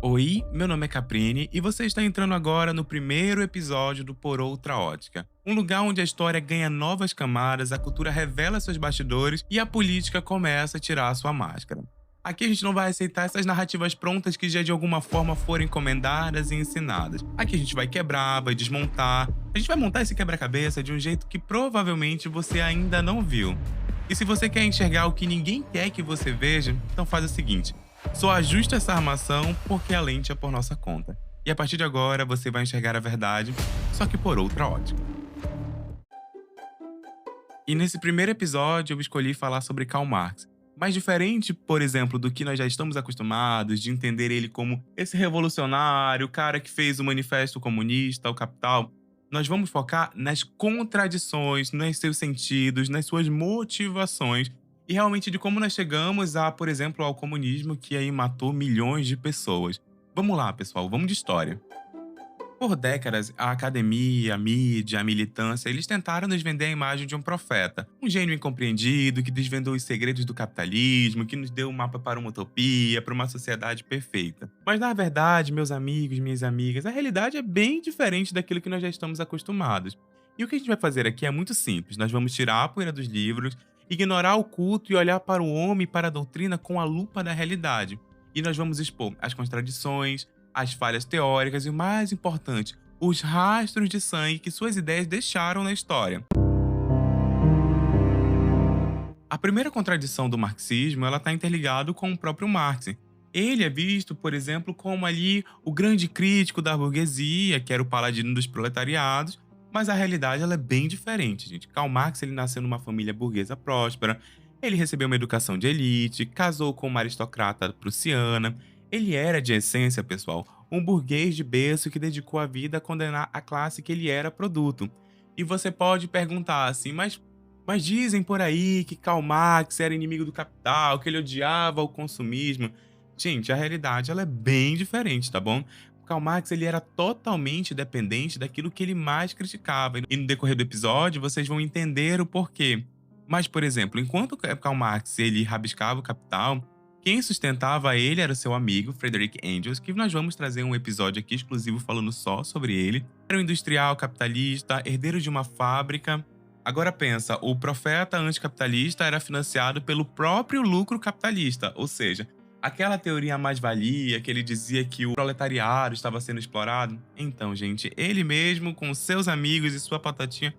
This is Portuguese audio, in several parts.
Oi, meu nome é Caprine e você está entrando agora no primeiro episódio do Por Outra Ótica. Um lugar onde a história ganha novas camadas, a cultura revela seus bastidores e a política começa a tirar sua máscara. Aqui a gente não vai aceitar essas narrativas prontas que já de alguma forma foram encomendadas e ensinadas. Aqui a gente vai quebrar, vai desmontar, a gente vai montar esse quebra-cabeça de um jeito que provavelmente você ainda não viu. E se você quer enxergar o que ninguém quer que você veja, então faz o seguinte: só ajusta essa armação porque a lente é por nossa conta. E a partir de agora você vai enxergar a verdade, só que por outra ótica. E nesse primeiro episódio eu escolhi falar sobre Karl Marx. Mas diferente, por exemplo, do que nós já estamos acostumados de entender ele como esse revolucionário, o cara que fez o Manifesto Comunista, o Capital, nós vamos focar nas contradições, nos seus sentidos, nas suas motivações e realmente de como nós chegamos a, por exemplo, ao comunismo que aí matou milhões de pessoas. Vamos lá, pessoal, vamos de história. Por décadas, a academia, a mídia, a militância, eles tentaram nos vender a imagem de um profeta, um gênio incompreendido que desvendou os segredos do capitalismo, que nos deu um mapa para uma utopia, para uma sociedade perfeita. Mas na verdade, meus amigos, minhas amigas, a realidade é bem diferente daquilo que nós já estamos acostumados. E o que a gente vai fazer aqui é muito simples. Nós vamos tirar a poeira dos livros, ignorar o culto e olhar para o homem e para a doutrina com a lupa da realidade. E nós vamos expor as contradições, as falhas teóricas e, o mais importante, os rastros de sangue que suas ideias deixaram na história. A primeira contradição do marxismo ela está interligado com o próprio Marx. Ele é visto, por exemplo, como ali o grande crítico da burguesia, que era o paladino dos proletariados, mas a realidade ela é bem diferente, gente. Karl Marx ele nasceu numa família burguesa próspera, ele recebeu uma educação de elite, casou com uma aristocrata prussiana, ele era, de essência, pessoal, um burguês de berço que dedicou a vida a condenar a classe que ele era produto. E você pode perguntar assim, mas dizem por aí que Karl Marx era inimigo do capital, que ele odiava o consumismo. Gente, a realidade ela é bem diferente, tá bom? Karl Marx ele era totalmente dependente daquilo que ele mais criticava. E no decorrer do episódio, vocês vão entender o porquê. Mas, por exemplo, enquanto Karl Marx ele rabiscava o Capital, quem sustentava ele era o seu amigo Frederick Engels, que nós vamos trazer um episódio aqui exclusivo falando só sobre ele. Era um industrial capitalista, herdeiro de uma fábrica. Agora pensa, o profeta anticapitalista era financiado pelo próprio lucro capitalista, ou seja, aquela teoria mais-valia que ele dizia que o proletariado estava sendo explorado. Então, gente, ele mesmo, com seus amigos e sua patatinha,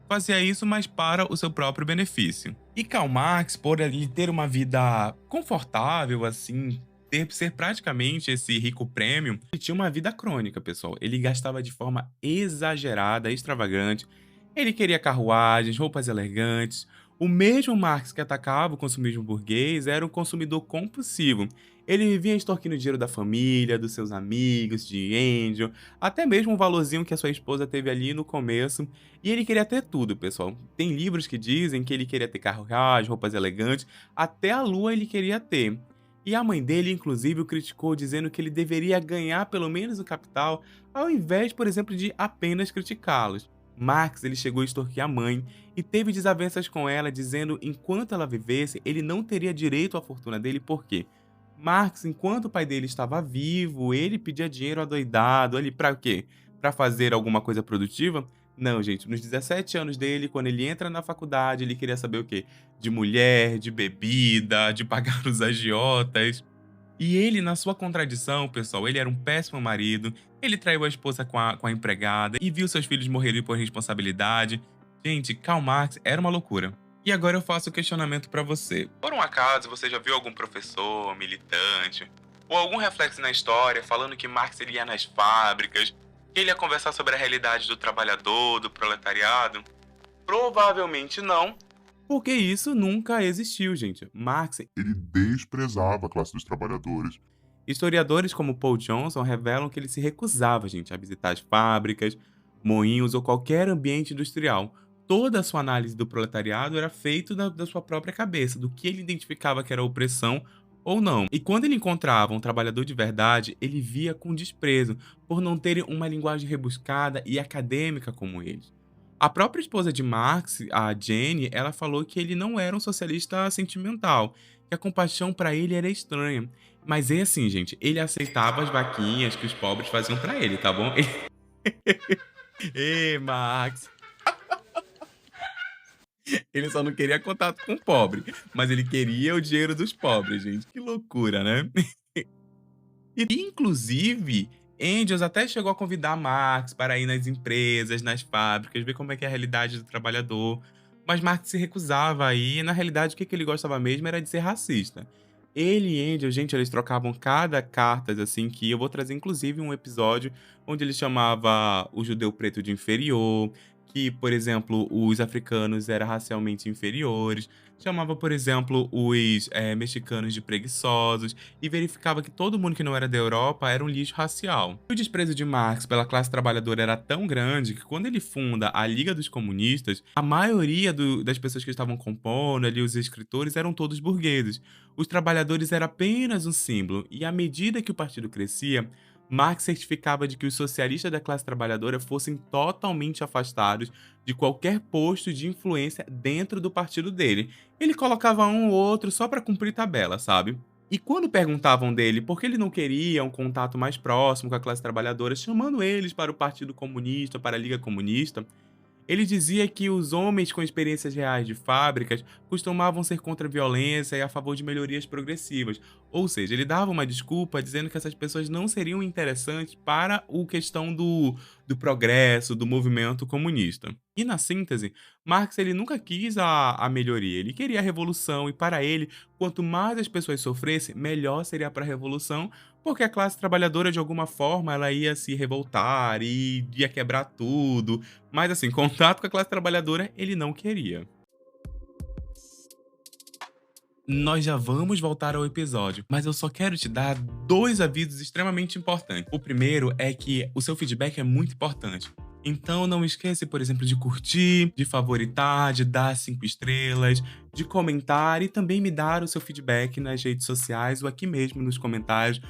fazia isso, mas para o seu próprio benefício. E Karl Marx, por ele ter uma vida confortável, assim, ser praticamente esse rico prêmio, ele tinha uma vida crônica, pessoal. Ele gastava de forma exagerada, extravagante. Ele queria carruagens, roupas elegantes. O mesmo Marx que atacava o consumismo burguês era um consumidor compulsivo. Ele vivia extorquindo dinheiro da família, dos seus amigos, de Angel, até mesmo o valorzinho que a sua esposa teve ali no começo. E ele queria ter tudo, pessoal. Tem livros que dizem que ele queria ter carruagem, roupas elegantes, até a lua ele queria ter. E a mãe dele, inclusive, o criticou, dizendo que ele deveria ganhar pelo menos o capital, ao invés, por exemplo, de apenas criticá-los. Marx ele chegou a extorquir a mãe e teve desavenças com ela, dizendo enquanto ela vivesse, ele não teria direito à fortuna dele, por quê? Marx, enquanto o pai dele estava vivo, ele pedia dinheiro adoidado, ali para quê? Para fazer alguma coisa produtiva? Não, gente, nos 17 anos dele, quando ele entra na faculdade, ele queria saber o quê? De mulher, de bebida, de pagar os agiotas. E ele, na sua contradição, pessoal, ele era um péssimo marido, ele traiu a esposa com a empregada e viu seus filhos morrerem por responsabilidade. Gente, Karl Marx era uma loucura. E agora eu faço o questionamento pra você. Por um acaso, você já viu algum professor, militante, ou algum reflexo na história falando que Marx ele ia nas fábricas, que ele ia conversar sobre a realidade do trabalhador, do proletariado? Provavelmente não, porque isso nunca existiu, gente. Marx Ele desprezava a classe dos trabalhadores. Historiadores como Paul Johnson revelam que ele se recusava, gente, a visitar as fábricas, moinhos ou qualquer ambiente industrial. Toda a sua análise do proletariado era feita da sua própria cabeça, do que ele identificava que era opressão ou não. E quando ele encontrava um trabalhador de verdade, ele via com desprezo por não terem uma linguagem rebuscada e acadêmica como eles. A própria esposa de Marx, a Jenny, ela falou que ele não era um socialista sentimental, que a compaixão para ele era estranha. Mas é assim, gente, ele aceitava as vaquinhas que os pobres faziam para ele, tá bom? Ê, Max, ele só não queria contato com o pobre, mas ele queria o dinheiro dos pobres, gente. Que loucura, né? E, inclusive, Engels até chegou a convidar Marx para ir nas empresas, nas fábricas, ver como é que é a realidade do trabalhador. Mas Marx se recusava a ir, e na realidade o que ele gostava mesmo era de ser racista. Ele e Engels, gente, eles trocavam cada cartas assim que eu vou trazer inclusive um episódio onde ele chamava o judeu preto de inferior, que, por exemplo, os africanos eram racialmente inferiores, chamava, por exemplo, os mexicanos de preguiçosos, e verificava que todo mundo que não era da Europa era um lixo racial. O desprezo de Marx pela classe trabalhadora era tão grande que quando ele funda a Liga dos Comunistas, a maioria das pessoas que estavam compondo ali, os escritores, eram todos burgueses. Os trabalhadores eram apenas um símbolo, e à medida que o partido crescia, Marx certificava de que os socialistas da classe trabalhadora fossem totalmente afastados de qualquer posto de influência dentro do partido dele. Ele colocava um ou outro só para cumprir tabela, sabe? E quando perguntavam dele por que ele não queria um contato mais próximo com a classe trabalhadora, chamando eles para o Partido Comunista, para a Liga Comunista, ele dizia que os homens com experiências reais de fábricas costumavam ser contra a violência e a favor de melhorias progressivas. Ou seja, ele dava uma desculpa dizendo que essas pessoas não seriam interessantes para a questão do progresso, do movimento comunista. E na síntese, Marx ele nunca quis a melhoria, ele queria a revolução e para ele, quanto mais as pessoas sofressem, melhor seria para a revolução, porque a classe trabalhadora de alguma forma ela ia se revoltar e ia quebrar tudo, mas assim, contato com a classe trabalhadora ele não queria. Nós já vamos voltar ao episódio, mas eu só quero te dar dois avisos extremamente importantes. O primeiro é que o seu feedback é muito importante. Então não esquece, por exemplo, de curtir, de favoritar, de dar 5 estrelas, de comentar e também me dar o seu feedback nas redes sociais ou aqui mesmo nos comentários.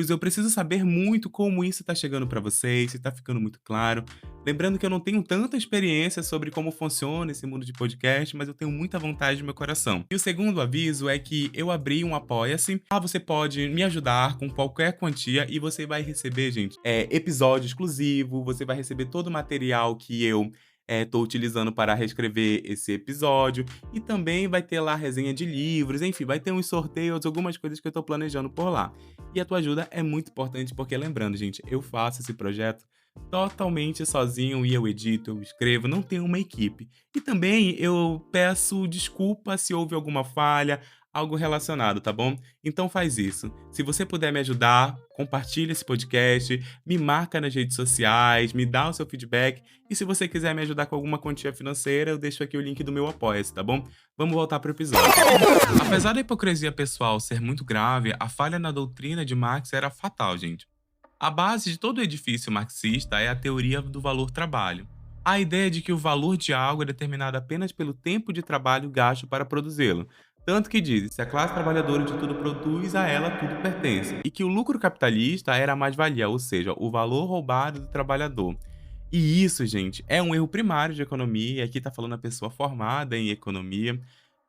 Eu preciso saber muito como isso está chegando para vocês, se está ficando muito claro. Lembrando que eu não tenho tanta experiência sobre como funciona esse mundo de podcast, mas eu tenho muita vontade no meu coração. E o segundo aviso é que eu abri um Apoia-se. Lá você pode me ajudar com qualquer quantia e você vai receber, gente, episódio exclusivo, você vai receber todo o material que eu estou utilizando para reescrever esse episódio. E também vai ter lá resenha de livros, enfim, vai ter uns sorteios, algumas coisas que eu estou planejando por lá. E a tua ajuda é muito importante porque, lembrando, gente, eu faço esse projeto totalmente sozinho e eu edito, eu escrevo, não tenho uma equipe. E também eu peço desculpa se houve alguma falha, algo relacionado, tá bom? Então faz isso. Se você puder me ajudar, compartilha esse podcast, me marca nas redes sociais, me dá o seu feedback. E se você quiser me ajudar com alguma quantia financeira, eu deixo aqui o link do meu Apoia-se, tá bom? Vamos voltar pro episódio. Apesar da hipocrisia pessoal ser muito grave, a falha na doutrina de Marx era fatal, gente. A base de todo o edifício marxista é a teoria do valor-trabalho. A ideia de que o valor de algo é determinado apenas pelo tempo de trabalho gasto para produzi-lo. Tanto que diz, se a classe trabalhadora de tudo produz, a ela tudo pertence. E que o lucro capitalista era a mais-valia, ou seja, o valor roubado do trabalhador. E isso, gente, é um erro primário de economia, e aqui está falando a pessoa formada em economia.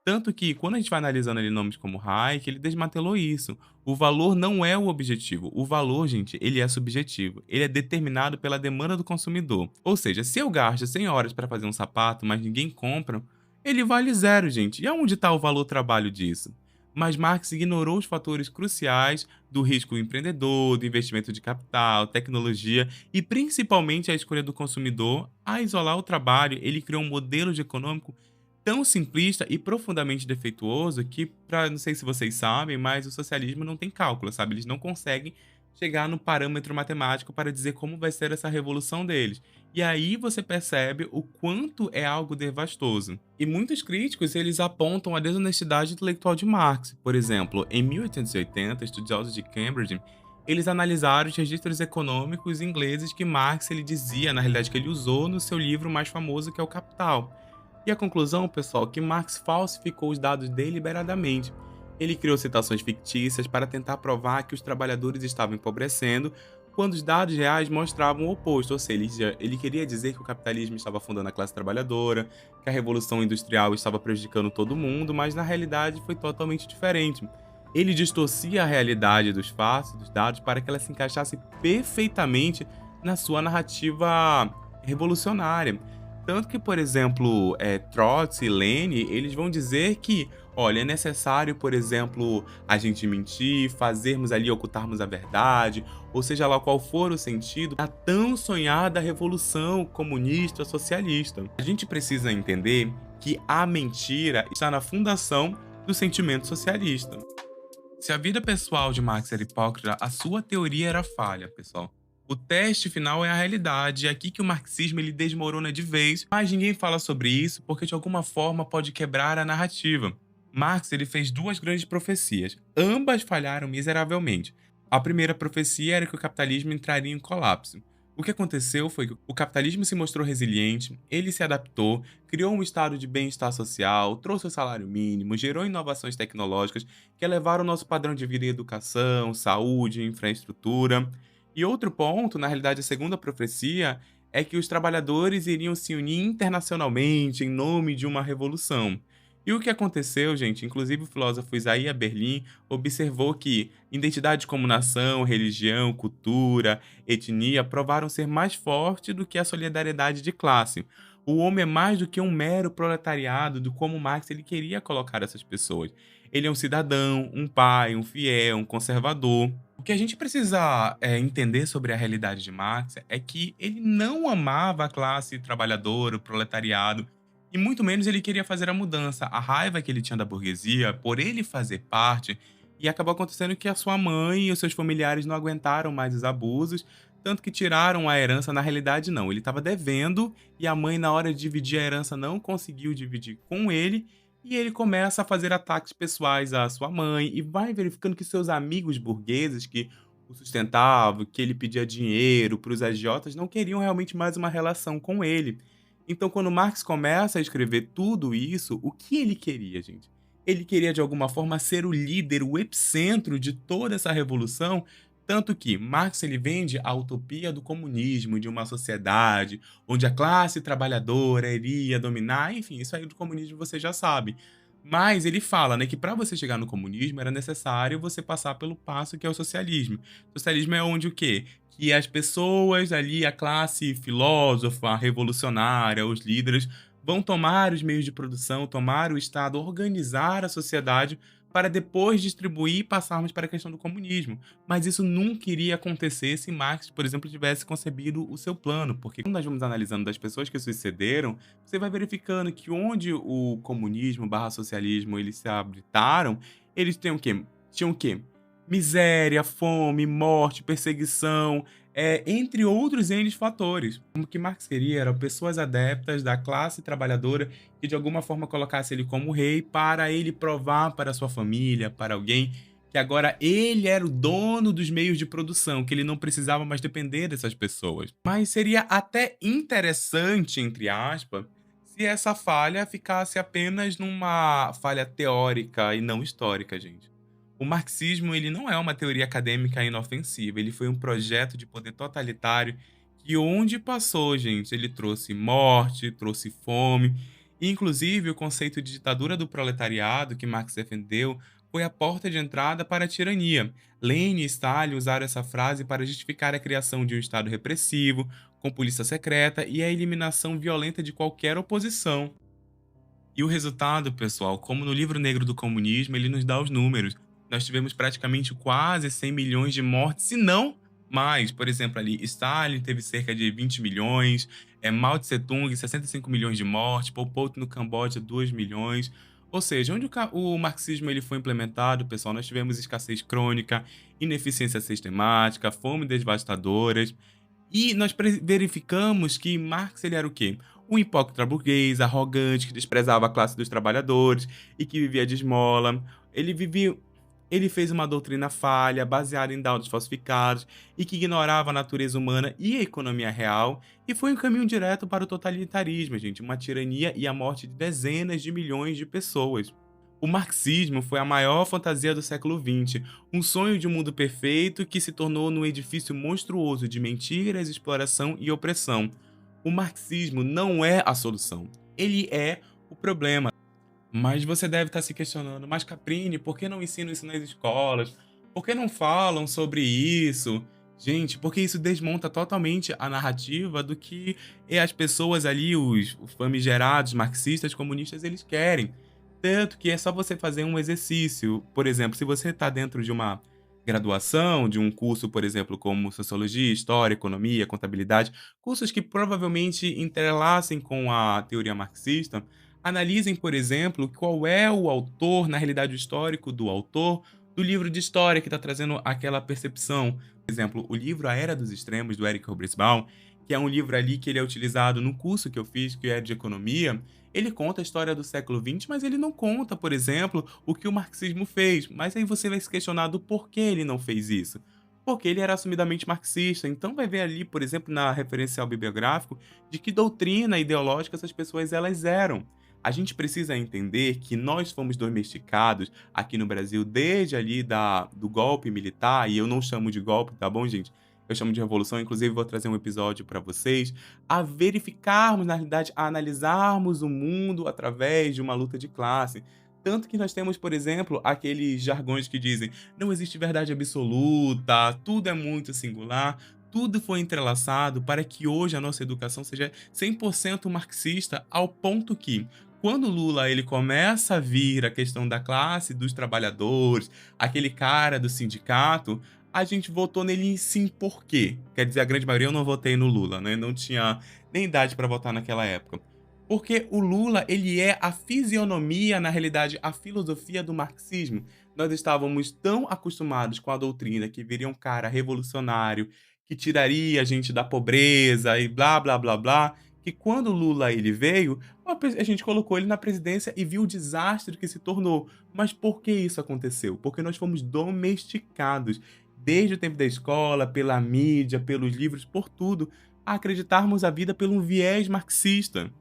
Tanto que, quando a gente vai analisando ali nomes como Hayek, ele desmantelou isso. O valor não é o objetivo. O valor, gente, ele é subjetivo. Ele é determinado pela demanda do consumidor. Ou seja, se eu gasto 100 horas para fazer um sapato, mas ninguém compra, ele vale zero, gente. E aonde está o valor trabalho disso? Mas Marx ignorou os fatores cruciais do risco empreendedor, do investimento de capital, tecnologia e principalmente a escolha do consumidor. A isolar o trabalho, ele criou um modelo de econômico tão simplista e profundamente defeituoso que, não sei se vocês sabem, mas o socialismo não tem cálculo, sabe? Eles não conseguem chegar no parâmetro matemático para dizer como vai ser essa revolução deles. E aí você percebe o quanto é algo devastoso. E muitos críticos, eles apontam a desonestidade intelectual de Marx. Por exemplo, em 1880, estudiosos de Cambridge, eles analisaram os registros econômicos ingleses que Marx ele dizia, na realidade, que ele usou no seu livro mais famoso, que é o Capital. E a conclusão, pessoal, é que Marx falsificou os dados deliberadamente. Ele criou citações fictícias para tentar provar que os trabalhadores estavam empobrecendo, quando os dados reais mostravam o oposto, ou seja, ele queria dizer que o capitalismo estava afundando a classe trabalhadora, que a revolução industrial estava prejudicando todo mundo, mas na realidade foi totalmente diferente. Ele distorcia a realidade dos fatos, dos dados, para que ela se encaixasse perfeitamente na sua narrativa revolucionária. Tanto que, por exemplo, Trotsky e Lenin, eles vão dizer que, olha, é necessário, por exemplo, a gente mentir, fazermos ali, ocultarmos a verdade, ou seja lá qual for o sentido da tão sonhada revolução comunista socialista. A gente precisa entender que a mentira está na fundação do sentimento socialista. Se a vida pessoal de Marx era hipócrita, a sua teoria era falha, pessoal. O teste final é a realidade, é aqui que o marxismo ele desmorona de vez, mas ninguém fala sobre isso porque de alguma forma pode quebrar a narrativa. Marx ele fez duas grandes profecias, ambas falharam miseravelmente. A primeira profecia era que o capitalismo entraria em colapso. O que aconteceu foi que o capitalismo se mostrou resiliente, ele se adaptou, criou um estado de bem-estar social, trouxe o salário mínimo, gerou inovações tecnológicas que elevaram o nosso padrão de vida em educação, saúde, infraestrutura. E outro ponto, na realidade a segunda profecia, é que os trabalhadores iriam se unir internacionalmente em nome de uma revolução. E o que aconteceu, gente? Inclusive o filósofo Isaiah Berlin observou que identidades como nação, religião, cultura, etnia provaram ser mais fortes do que a solidariedade de classe. O homem é mais do que um mero proletariado, do como Marx ele queria colocar essas pessoas. Ele é um cidadão, um pai, um fiel, um conservador. O que a gente precisa entender sobre a realidade de Marx é que ele não amava a classe trabalhadora, o proletariado, e muito menos ele queria fazer a mudança. A raiva que ele tinha da burguesia, por ele fazer parte, e acabou acontecendo que a sua mãe e os seus familiares não aguentaram mais os abusos, tanto que tiraram a herança. Na realidade, não. Ele estava devendo e a mãe, na hora de dividir a herança, não conseguiu dividir com ele. E ele começa a fazer ataques pessoais à sua mãe e vai verificando que seus amigos burgueses que o sustentavam, que ele pedia dinheiro para os agiotas, não queriam realmente mais uma relação com ele. Então, quando Marx começa a escrever tudo isso, o que ele queria, gente? Ele queria, de alguma forma, ser o líder, o epicentro de toda essa revolução, tanto que Marx ele vende a utopia do comunismo, de uma sociedade onde a classe trabalhadora iria dominar, enfim, isso aí do comunismo você já sabe. Mas ele fala, né, que para você chegar no comunismo era necessário você passar pelo passo que é o socialismo. Socialismo é onde o quê? Que as pessoas ali, a classe filósofa, revolucionária, os líderes, vão tomar os meios de produção, tomar o Estado, organizar a sociedade para depois distribuir e passarmos para a questão do comunismo. Mas isso nunca iria acontecer se Marx, por exemplo, tivesse concebido o seu plano, porque quando nós vamos analisando das pessoas que sucederam, você vai verificando que onde o comunismo barra socialismo eles se habitaram, eles têm o quê? Tinham o quê? Miséria, fome, morte, perseguição, entre outros N fatores. O que Marx queria eram pessoas adeptas da classe trabalhadora que de alguma forma colocasse ele como rei para ele provar para sua família, para alguém, que agora ele era o dono dos meios de produção, que ele não precisava mais depender dessas pessoas. Mas seria até interessante, entre aspas, se essa falha ficasse apenas numa falha teórica e não histórica, gente. O marxismo ele não é uma teoria acadêmica inofensiva, ele foi um projeto de poder totalitário que onde passou, gente, ele trouxe morte, trouxe fome, e inclusive o conceito de ditadura do proletariado que Marx defendeu foi a porta de entrada para a tirania. Lenin e Stalin usaram essa frase para justificar a criação de um Estado repressivo, com polícia secreta e a eliminação violenta de qualquer oposição. E o resultado, pessoal, como no livro negro do comunismo, ele nos dá os números. Nós tivemos praticamente quase 100 milhões de mortes, se não mais. Por exemplo, ali, Stalin teve cerca de 20 milhões, Mao Tse-tung, 65 milhões de mortes, Pol Pot no Camboja, 2 milhões. Ou seja, onde o marxismo ele foi implementado, pessoal, nós tivemos escassez crônica, ineficiência sistemática, fome devastadoras. E nós verificamos que Marx ele era o quê? Um hipócrita burguês, arrogante, que desprezava a classe dos trabalhadores e que vivia de esmola. Ele vivia, ele fez uma doutrina falha, baseada em dados falsificados e que ignorava a natureza humana e a economia real, e foi um caminho direto para o totalitarismo, gente, uma tirania e a morte de dezenas de milhões de pessoas. O marxismo foi a maior fantasia do século XX, um sonho de um mundo perfeito que se tornou num edifício monstruoso de mentiras, exploração e opressão. O marxismo não é a solução, ele é o problema. Mas você deve estar se questionando, mas Caprini, por que não ensinam isso nas escolas? Por que não falam sobre isso? Gente, porque isso desmonta totalmente a narrativa do que as pessoas ali, os famigerados marxistas, comunistas, eles querem. Tanto que é só você fazer um exercício. Por exemplo, se você está dentro de uma graduação, de um curso, por exemplo, como Sociologia, História, Economia, Contabilidade, cursos que provavelmente entrelacem com a teoria marxista, analisem, por exemplo, qual é o autor, na realidade, o histórico do autor do livro de história que está trazendo aquela percepção. Por exemplo, o livro A Era dos Extremos, do Eric Hobsbawm, que é um livro ali que ele é utilizado no curso que eu fiz, que é de economia, ele conta a história do século XX, mas ele não conta, por exemplo, o que o marxismo fez. Mas aí você vai se questionar do porquê ele não fez isso. Porque ele era assumidamente marxista. Então vai ver ali, por exemplo, na referencial bibliográfico, de que doutrina ideológica essas pessoas elas eram. A gente precisa entender que nós fomos domesticados aqui no Brasil desde ali do golpe militar, e eu não chamo de golpe, tá bom, gente? Eu chamo de revolução, inclusive vou trazer um episódio para vocês, a verificarmos, na realidade, a analisarmos o mundo através de uma luta de classe. Tanto que nós temos, por exemplo, aqueles jargões que dizem não existe verdade absoluta, tudo é muito singular, tudo foi entrelaçado para que hoje a nossa educação seja 100% marxista, ao ponto que quando o Lula ele começa a vir a questão da classe, dos trabalhadores, aquele cara do sindicato, a gente votou nele sim por quê? Quer dizer, a grande maioria eu não votei no Lula, né? Não tinha nem idade para votar naquela época. Porque o Lula, ele é a fisionomia, na realidade, a filosofia do marxismo. Nós estávamos tão acostumados com a doutrina que viria um cara revolucionário, que tiraria a gente da pobreza e blá, blá, blá, blá, que quando o Lula ele veio, a gente colocou ele na presidência e viu o desastre que se tornou. Mas por que isso aconteceu? Porque nós fomos domesticados, desde o tempo da escola, pela mídia, pelos livros, por tudo, a acreditarmos a vida pelo um viés marxista.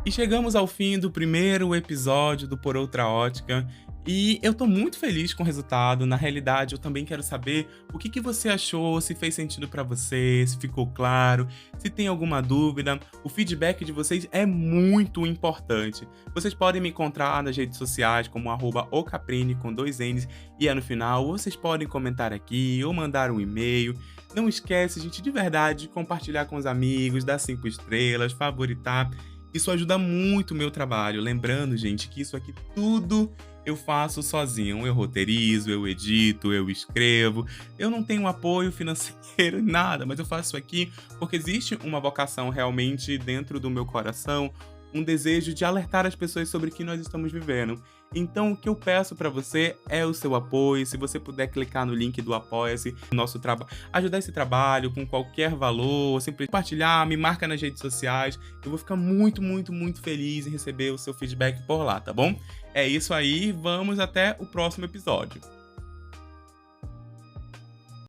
E chegamos ao fim do primeiro episódio do Por Outra Ótica. E eu tô muito feliz com o resultado. Na realidade, eu também quero saber o que você achou, se fez sentido pra você, se ficou claro, se tem alguma dúvida. O feedback de vocês é muito importante. Vocês podem me encontrar nas redes sociais como @ocaprini com 2 N's e é no final. Ou vocês podem comentar aqui ou mandar um e-mail. Não esquece, gente, de verdade, de compartilhar com os amigos, dar 5 estrelas, favoritar. Isso ajuda muito o meu trabalho. Lembrando, gente, que isso aqui tudo eu faço sozinho. Eu roteirizo, eu edito, eu escrevo. Eu não tenho apoio financeiro, nada, mas eu faço isso aqui porque existe uma vocação realmente dentro do meu coração, um desejo de alertar as pessoas sobre o que nós estamos vivendo. Então, o que eu peço pra você é o seu apoio. Se você puder clicar no link do Apoia-se, nosso trabalho, ajudar esse trabalho com qualquer valor, sempre compartilhar, me marca nas redes sociais. Eu vou ficar muito, muito, muito feliz em receber o seu feedback por lá, tá bom? É isso aí, vamos até o próximo episódio.